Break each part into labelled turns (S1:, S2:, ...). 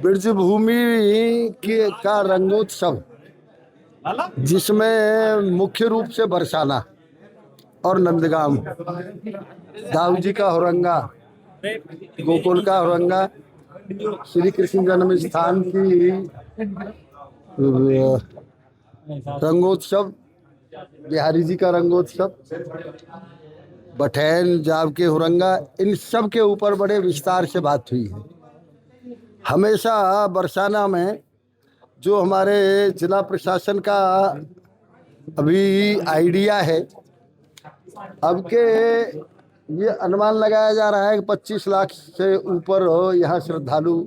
S1: ब्रजभूमि का रंगोत्सव, जिसमें मुख्य रूप से बरसाना और नंदगांव, दाऊ जी का हुरंगा, गोकुल का हुरंगा, श्री कृष्ण जन्म स्थान की रंगोत्सव, बिहारी जी का रंगोत्सव, बठैन जाव के हुरंगा, इन सब के ऊपर बड़े विस्तार से बात हुई है। हमेशा बरसाना में जो हमारे जिला प्रशासन का अभी आइडिया है, अब के ये अनुमान लगाया जा रहा है कि 25 लाख से ऊपर यहाँ श्रद्धालु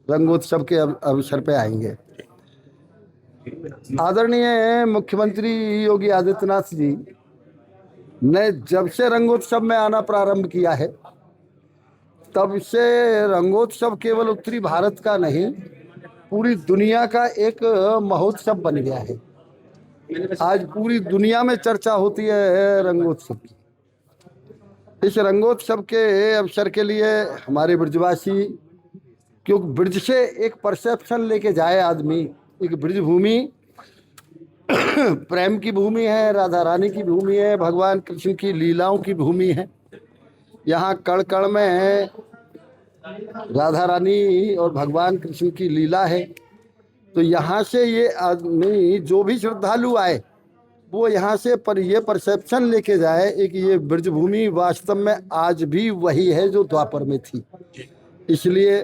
S1: रंगोत्सव के अवसर पे आएंगे। आदरणीय मुख्यमंत्री योगी आदित्यनाथ जी ने जब से रंगोत्सव में आना प्रारंभ किया है, तब से रंगोत्सव केवल उत्तरी भारत का नहीं, पूरी दुनिया का एक महोत्सव बन गया है। आज पूरी दुनिया में चर्चा होती है रंगोत्सव की। इस रंगोत्सव के अवसर के लिए हमारे ब्रजवासी, क्योंकि ब्रज से एक परसेप्शन लेके जाए आदमी, एक ब्रज भूमि प्रेम की भूमि है, राधा रानी की भूमि है, भगवान कृष्ण की लीलाओं की भूमि है। यहाँ कण कण में राधा रानी और भगवान कृष्ण की लीला है। तो यहाँ से ये आदमी, जो भी श्रद्धालु आए, वो यहाँ से ये परसेप्शन लेके जाए कि ये ब्रजभूमि वास्तव में आज भी वही है जो द्वापर में थी। इसलिए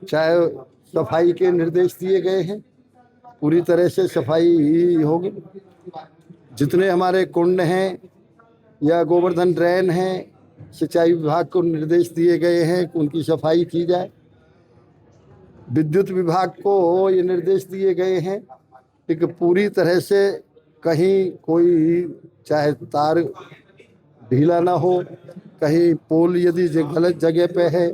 S1: चाहे सफाई के निर्देश दिए गए हैं, पूरी तरह से सफाई होगी। जितने हमारे कुंड हैं या गोवर्धन ड्रेन हैं, सिंचाई विभाग को निर्देश दिए गए हैं कि उनकी सफाई की जाए। विद्युत विभाग को ये निर्देश दिए गए हैं कि पूरी तरह से कहीं कोई चाहे तार ढीला ना हो, कहीं पोल यदि गलत जगह पे है,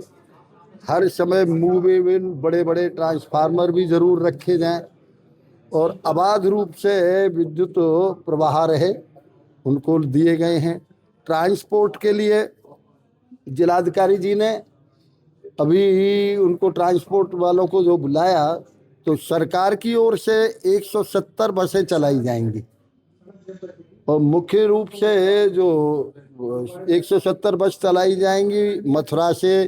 S1: हर समय मूवेबल बड़े बड़े ट्रांसफार्मर भी जरूर रखे जाएं और अबाध रूप से विद्युत प्रवाह रहे, उनको दिए गए हैं। ट्रांसपोर्ट के लिए जिलाधिकारी जी ने अभी उनको ट्रांसपोर्ट वालों को जो बुलाया, तो सरकार की ओर से 170 बसें चलाई जाएंगी और मुख्य रूप से जो 170 बस चलाई जाएंगी मथुरा से,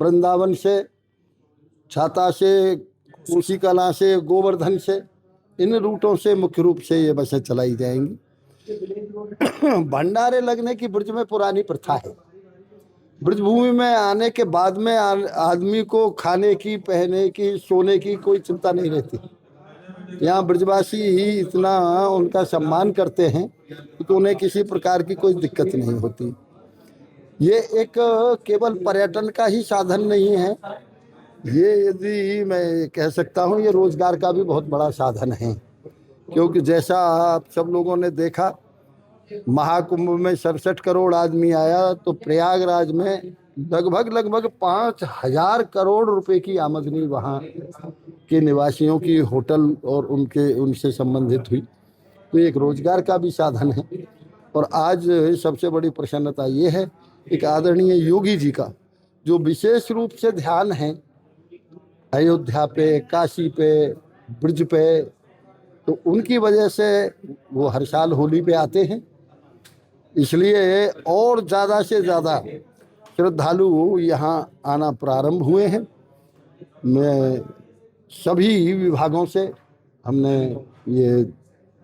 S1: वृंदावन से, छाता से, कोसी कला से, गोवर्धन से, इन रूटों से मुख्य रूप से ये बसें चलाई जाएंगी। भंडारे लगने की ब्रज में पुरानी प्रथा है। ब्रजभूमि में आने के बाद में आदमी को खाने की, पहने की, सोने की कोई चिंता नहीं रहती। यहाँ ब्रजवासी ही इतना उनका सम्मान करते हैं कि उन्हें किसी प्रकार की कोई दिक्कत नहीं होती। ये एक केवल पर्यटन का ही साधन नहीं है, ये यदि मैं कह सकता हूँ ये रोजगार का भी बहुत बड़ा साधन है। क्योंकि जैसा आप सब लोगों ने देखा, महाकुंभ में 67 करोड़ आदमी आया, तो प्रयागराज में लगभग 5000 करोड़ रुपए की आमदनी वहाँ के निवासियों की होटल और उनसे संबंधित हुई। तो एक रोजगार का भी साधन है। और आज सबसे बड़ी प्रसन्नता ये है कि आदरणीय योगी जी का जो विशेष रूप से ध्यान है अयोध्या पे, काशी पे, ब्रज पे, तो उनकी वजह से वो हर साल होली पे आते हैं। इसलिए और ज़्यादा से ज़्यादा श्रद्धालु यहाँ आना प्रारंभ हुए हैं। मैं सभी विभागों से हमने ये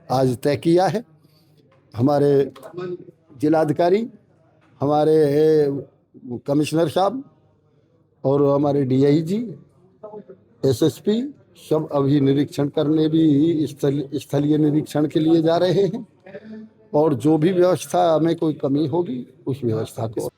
S1: आज तय किया है। हमारे जिलाधिकारी, हमारे कमिश्नर साहब और हमारे DIG, SSP सब अभी निरीक्षण करने भी स्थलीय निरीक्षण के लिए जा रहे हैं और जो भी व्यवस्था में कोई कमी होगी उस व्यवस्था को